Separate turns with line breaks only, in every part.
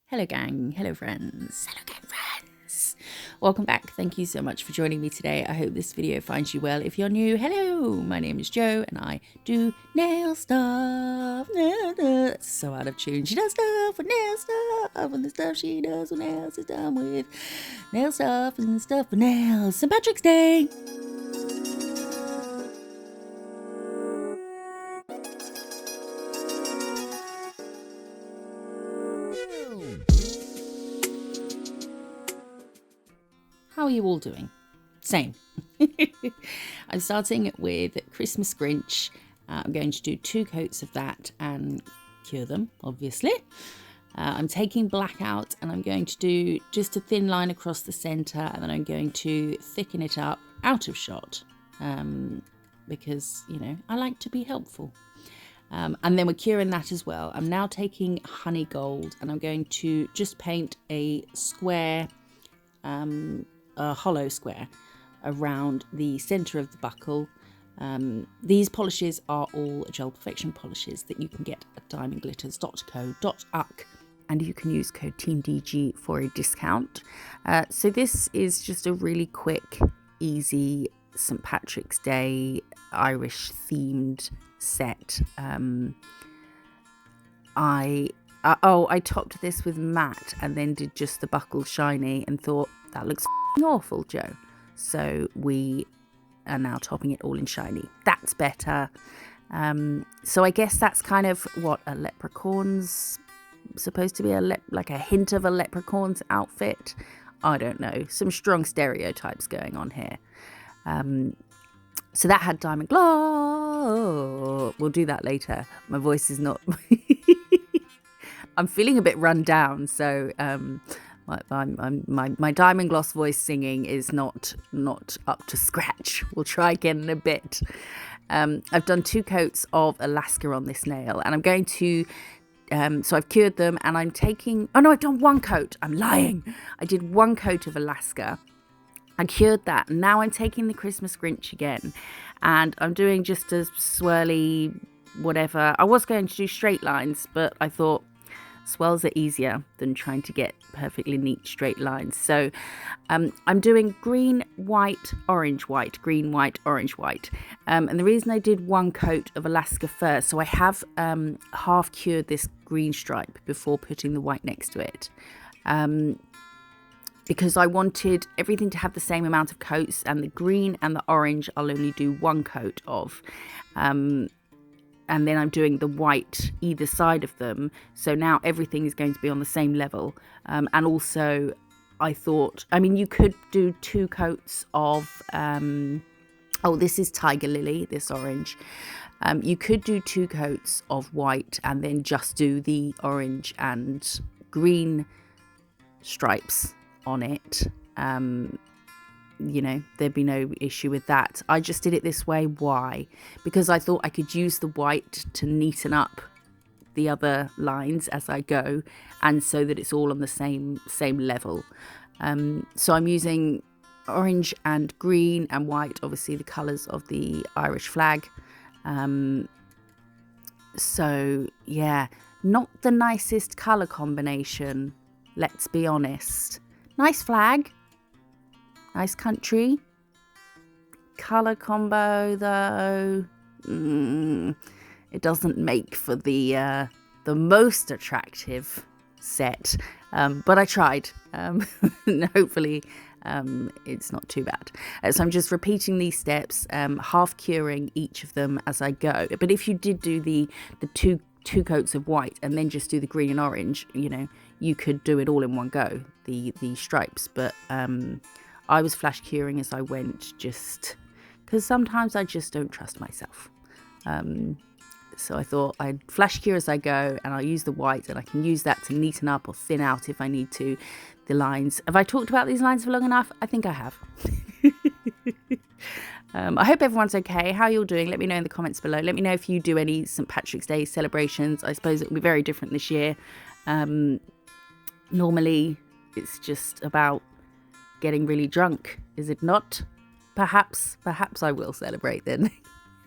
Hello gang, hello friends, hello gang friends. Welcome back. Thank you so much for joining me today. I hope this video finds you well. If you're new, hello, my name is Jo and I do nail stuff. That's so out of tune. She does stuff with nail stuff and the stuff she does with nails is done with nail stuff and stuff with nails. St. Patrick's Day. How are you all doing? Same. I'm starting with Christmas Grinch. I'm going to do 2 coats of that and cure them, obviously. I'm taking black out and I'm going to do just a thin line across the centre, and then I'm going to thicken it up out of shot because, you know, I like to be helpful. And then we're curing that as well. I'm now taking honey gold and I'm going to just paint a square, a hollow square around the centre of the buckle. These polishes are all Gel Perfection polishes that you can get at diamondglitters.co.uk, and you can use code TEAMDG for a discount. So this is just a really quick, easy St. Patrick's Day Irish themed set. I topped this with matte and then did just the buckle shiny and thought that looks awful, Jo. So we are now topping it all in shiny. That's better. So I guess that's kind of what a leprechaun's supposed to be, like a hint of a leprechaun's outfit. I don't know. Some strong stereotypes going on here. So that had diamond glow. We'll do that later. My voice is not... I'm feeling a bit run down, so my diamond gloss voice singing is not up to scratch. We'll try again in a bit. I've done 2 coats of Alaska on this nail, and I'm going to... so I've cured them, and I'm taking... Oh no, I've done 1 coat. I'm lying. I did 1 coat of Alaska. I cured that, and now I'm taking the Christmas Grinch again, and I'm doing just a swirly whatever. I was going to do straight lines, but I thought swirls are easier than trying to get perfectly neat straight lines. So I'm doing green, white, orange, white, green, white, orange, white. And the reason I did 1 coat of Alaska first, so I have half cured this green stripe before putting the white next to it. Because I wanted everything to have the same amount of coats, and the green and the orange I'll only do 1 coat of. And then I'm doing the white either side of them. So now everything is going to be on the same level. And also I thought, I mean, you could do 2 coats of, this is Tiger Lily, this orange. You could do 2 coats of white and then just do the orange and green stripes on it. You know, there'd be no issue with that. I just did it this way. Why? Because I thought I could use the white to neaten up the other lines as I go, and so that it's all on the same level. So I'm using orange and green and white, obviously the colours of the Irish flag. So yeah, not the nicest colour combination, let's be honest. Nice flag. Nice country. Colour combo, though, it doesn't make for the most attractive set. But I tried. Hopefully, it's not too bad. So I'm just repeating these steps, half curing each of them as I go. But if you did do the two coats of white and then just do the green and orange, you know, you could do it all in one go, the stripes. But I was flash curing as I went, just because sometimes I just don't trust myself. So I thought I'd flash cure as I go, and I'll use the white, and I can use that to neaten up or thin out if I need to the lines. Have I talked about these lines for long enough? I think I have. I hope everyone's okay. How are you all doing? Let me know in the comments below. Let me know if you do any St. Patrick's Day celebrations. I suppose it will be very different this year. Normally, it's just about getting really drunk, is it not? Perhaps I will celebrate then.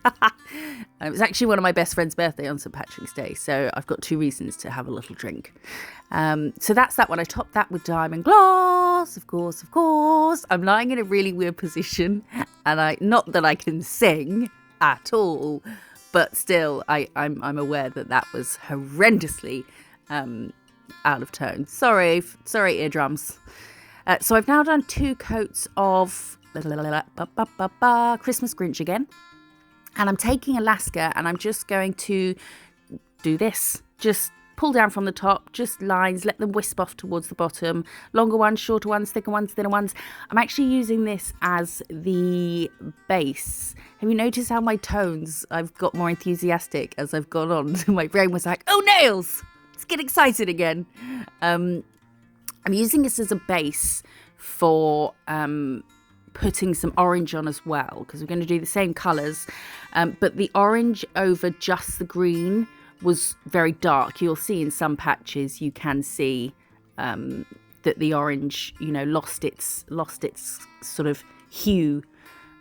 It was actually one of my best friend's birthday on St. Patrick's Day, so I've got 2 reasons to have a little drink. So that's that one. I topped that with diamond gloss, of course. I'm lying in a really weird position, and not that I can sing at all, but still, I'm aware that was horrendously out of tone. Sorry, eardrums. So I've now done 2 coats of Christmas Grinch again. And I'm taking Alaska and I'm just going to do this. Just pull down from the top, just lines, let them wisp off towards the bottom. Longer ones, shorter ones, thicker ones, thinner ones. I'm actually using this as the base. Have you noticed how my tones, I've got more enthusiastic as I've gone on? My brain was like, oh, nails! Let's get excited again. I'm using this as a base for putting some orange on as well, because we're going to do the same colours, but the orange over just the green was very dark. You'll see in some patches you can see that the orange, lost its sort of hue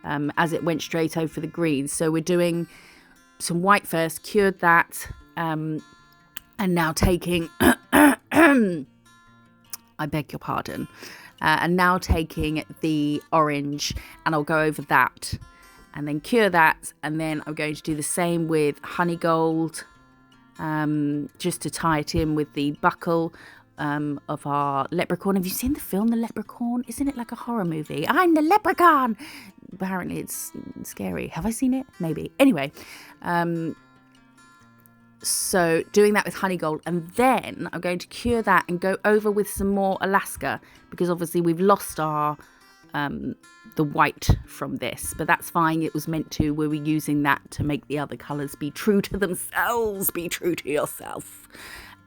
as it went straight over the green. So we're doing some white first, cured that, and now taking I beg your pardon. And now taking the orange, and I'll go over that and then cure that, and then I'm going to do the same with honey gold, just to tie it in with the buckle of our leprechaun. Have you seen the film The Leprechaun? Isn't it like a horror movie? I'm the leprechaun. Apparently it's scary. Have I seen it? Maybe. Anyway, so doing that with honey gold, and then I'm going to cure that and go over with some more Alaska, because obviously we've lost our the white from this, but that's fine. It was meant to. We were using that to make the other colours be true to themselves. Be true to yourself.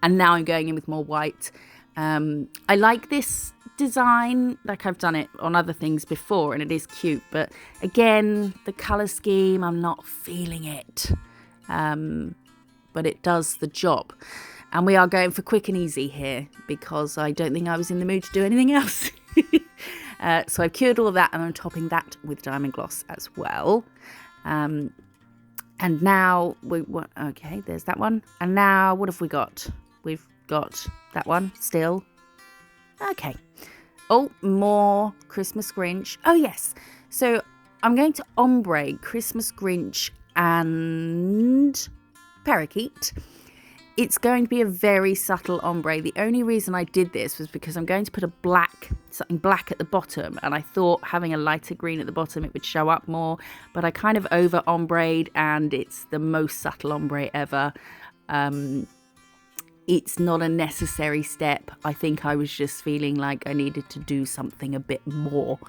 And now I'm going in with more white. I like this design, like I've done it on other things before, and it is cute, but again, the colour scheme, I'm not feeling it. But it does the job. And we are going for quick and easy here, because I don't think I was in the mood to do anything else. So I've cured all of that, and I'm topping that with diamond gloss as well. And now, okay, there's that one. And now, what have we got? We've got that one still. Okay. Oh, more Christmas Grinch. Oh, yes. So I'm going to ombre Christmas Grinch and parakeet. It's going to be a very subtle ombre. The only reason I did this was because I'm going to put something black at the bottom, and I thought having a lighter green at the bottom, it would show up more, but I kind of over ombre'd, and it's the most subtle ombre ever. It's not a necessary step. I think I was just feeling like I needed to do something a bit more.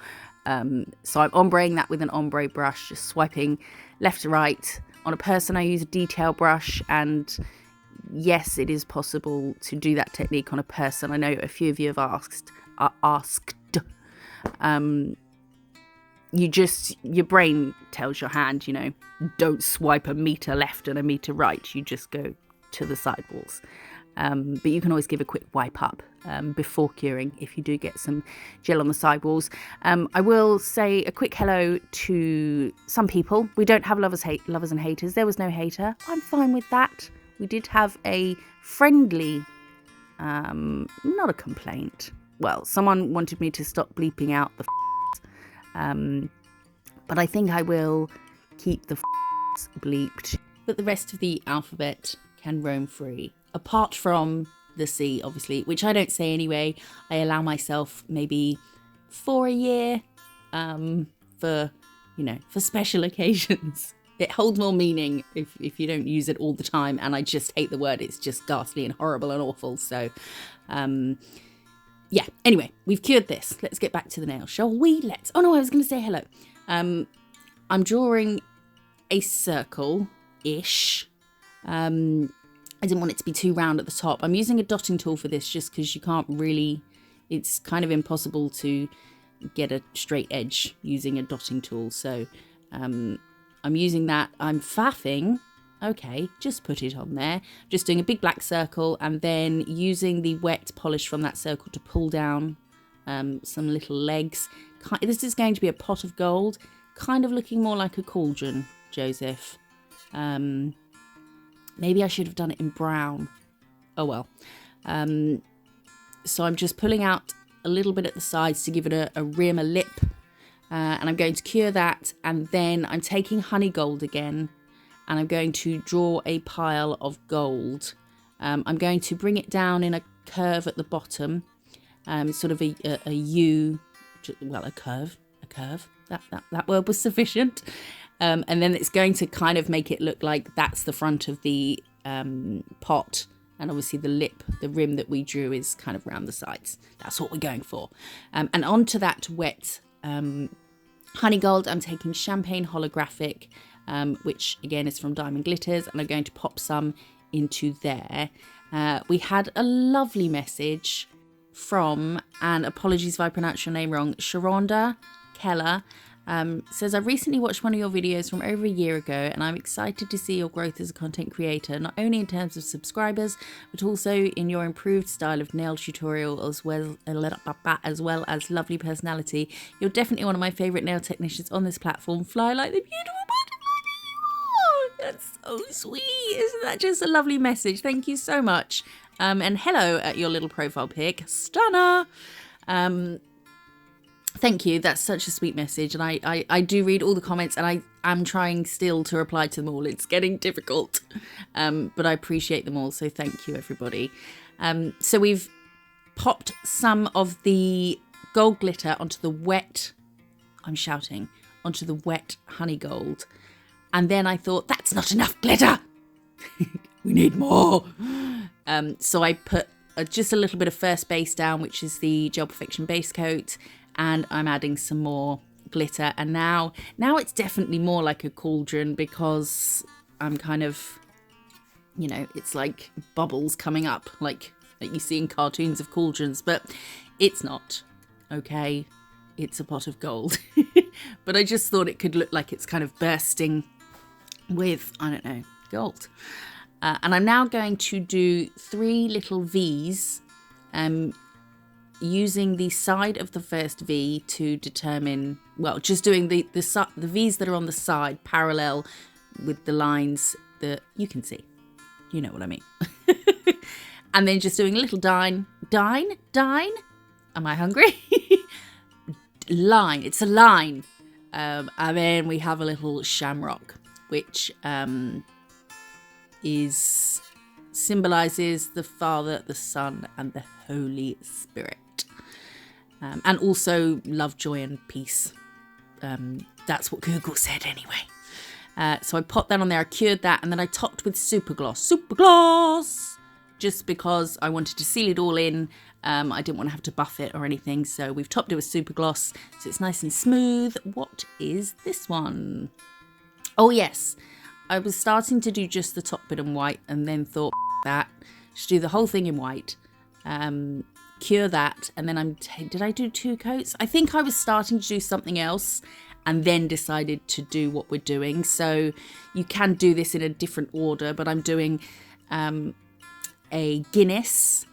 So I'm ombreing that with an ombre brush, just swiping left to right. On a person, I use a detail brush, and yes, it is possible to do that technique on a person. I know a few of you have asked. Your brain tells your hand, don't swipe a meter left and a meter right. You just go to the sidewalls. But you can always give a quick wipe up before curing if you do get some gel on the sidewalls. I will say a quick hello to some people. We don't have lovers and haters. There was no hater. I'm fine with that. We did have a friendly, not a complaint. Well, someone wanted me to stop bleeping out the but I think I will keep the bleeped. But the rest of the alphabet can roam free. Apart from the C, obviously, which I don't say anyway. I allow myself maybe 4 a year for special occasions. It holds more meaning if you don't use it all the time, and I just hate the word. It's just ghastly and horrible and awful. So, yeah. Anyway, we've cured this. Let's get back to the nail, shall we? Oh no, I was going to say hello. I'm drawing a circle-ish. I didn't want it to be too round at the top. I'm using a dotting tool for this just because you can't really, it's kind of impossible to get a straight edge using a dotting tool. So I'm using that. I'm faffing. Okay, just put it on there. Just doing a big black circle and then using the wet polish from that circle to pull down some little legs. This is going to be a pot of gold, kind of looking more like a cauldron Joseph. Maybe I should have done it in brown. Oh well. So I'm just pulling out a little bit at the sides to give it a rim, a lip. And I'm going to cure that. And then I'm taking honey gold again. And I'm going to draw a pile of gold. I'm going to bring it down in a curve at the bottom. Sort of a U, well, a curve. That word was sufficient. And then it's going to kind of make it look like that's the front of the pot. And obviously the rim that we drew is kind of round the sides. That's what we're going for. And onto that wet honey gold, I'm taking Champagne Holographic, which again is from Diamond Glitters. And I'm going to pop some into there. We had a lovely message from, and apologies if I pronounce your name wrong, Sharonda Keller. Says, I recently watched one of your videos from over a year ago and I'm excited to see your growth as a content creator, not only in terms of subscribers, but also in your improved style of nail tutorial as well as lovely personality. You're definitely one of my favourite nail technicians on this platform. Fly like the beautiful butterfly that you are. That's so sweet. Isn't that just a lovely message? Thank you so much. And hello at your little profile pic. Stunner. Thank you. That's such a sweet message. And I do read all the comments and I am trying still to reply to them all. It's getting difficult. But I appreciate them all. So thank you, everybody. So we've popped some of the gold glitter onto the wet, onto the wet honey gold. And then I thought, that's not enough glitter. We need more. So I put just a little bit of first base down, which is the Gel Perfection base coat. And I'm adding some more glitter. And now it's definitely more like a cauldron because I'm kind of, you know, it's like bubbles coming up like you see in cartoons of cauldrons. But it's not, okay? It's a pot of gold. But I just thought it could look like it's kind of bursting with, I don't know, gold. And I'm now going to do 3 little V's using the side of the first V to determine, well, just doing the V's that are on the side parallel with the lines that you can see. You know what I mean. And then just doing a little dine. Am I hungry? Line. It's a line. And then we have a little shamrock, which symbolizes the Father, the Son, and the Holy Spirit. And also love, joy, and peace. That's what Google said anyway. So I popped that on there, I cured that, and then I topped with super gloss, just because I wanted to seal it all in. I didn't want to have to buff it or anything, so we've topped it with super gloss, so it's nice and smooth. What is this one? Oh yes, I was starting to do just the top bit in white, and then thought that just do the whole thing in white. Cure that, and then did I do 2 coats? I think I was starting to do something else and then decided to do what we're doing. So you can do this in a different order, but I'm doing a Guinness,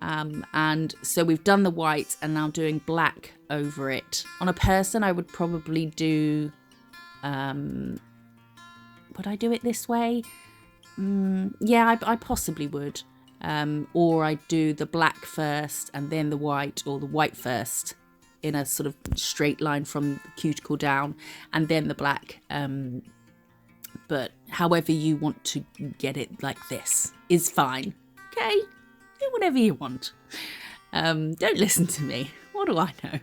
and so we've done the white and now doing black over it. On a person I would probably do would I do it this way? Yeah, I possibly would. Or I do the black first and then the white, or the white first in a sort of straight line from the cuticle down and then the black. But however you want to get it, like this is fine. Okay, do whatever you want. Don't listen to me. What do I know?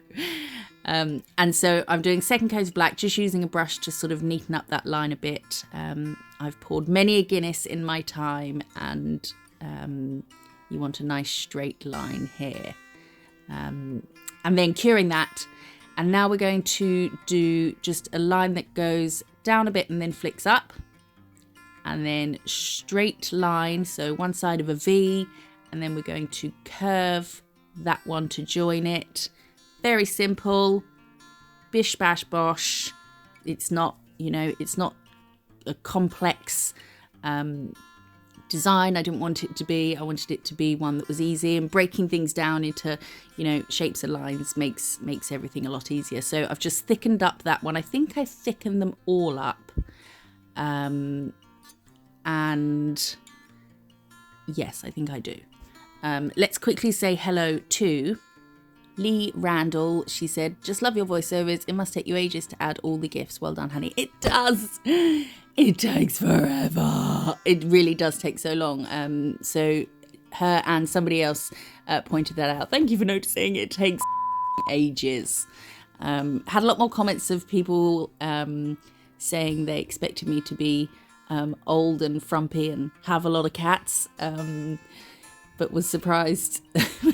And so I'm doing second coat of black, just using a brush to sort of neaten up that line a bit. I've poured many a Guinness in my time, and you want a nice straight line here. And then curing that. And now we're going to do just a line that goes down a bit and then flicks up. And then straight line, so one side of a V. And then we're going to curve that one to join it. Very simple. Bish bash bosh. It's not, you know, it's not a complex design. I didn't want it to be. I wanted it to be one that was easy, and breaking things down into, you know, shapes and lines makes everything a lot easier. So I've just thickened up that one. I think I thickened them all up. And yes, I think I do. Let's quickly say hello to Lee Randall. She said, just love your voiceovers. It must take you ages to add all the gifs. Well done, honey. It does. It takes forever. It really does take so long. So her and somebody else pointed that out. Thank you for noticing. It takes ages. Had a lot more comments of people saying they expected me to be old and frumpy and have a lot of cats. But was surprised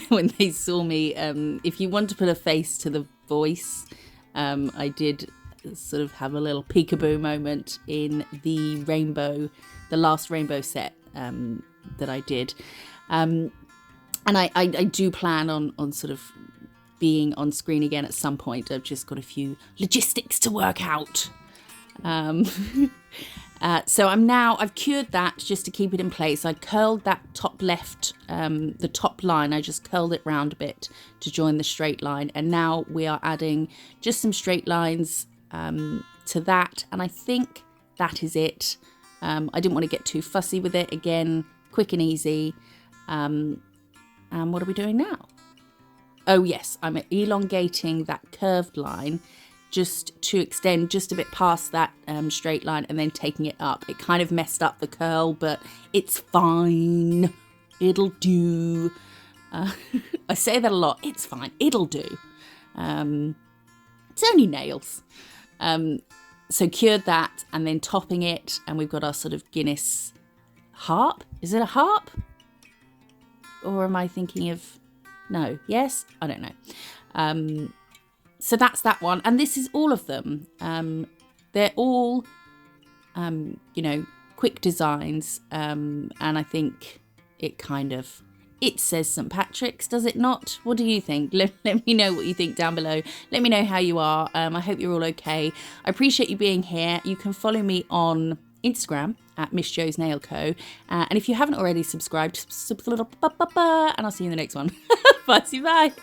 when they saw me. If you want to put a face to the voice, I did sort of have a little peekaboo moment in the last rainbow set that I did. And I do plan on sort of being on screen again at some point. I've just got a few logistics to work out. So I've cured that just to keep it in place. I curled that top left, the top line. I just curled it round a bit to join the straight line. And now we are adding just some straight lines to that. And I think that is it. I didn't want to get too fussy with it. Again, quick and easy. And what are we doing now? Oh yes, I'm elongating that curved line just to extend just a bit past that straight line and then taking it up. It kind of messed up the curl, but it's fine. It'll do. I say that a lot. It's fine. It'll do. It's only nails. So cured that and then topping it. And we've got our sort of Guinness harp. Is it a harp? Or am I thinking of... No. Yes? I don't know. So that's that one. And this is all of them. They're all, quick designs. And I think it says St. Patrick's, does it not? What do you think? Let me know what you think down below. Let me know how you are. I hope you're all okay. I appreciate you being here. You can follow me on Instagram at Miss Jo's Nail Co. And if you haven't already subscribed, and I'll see you in the next one. Bye.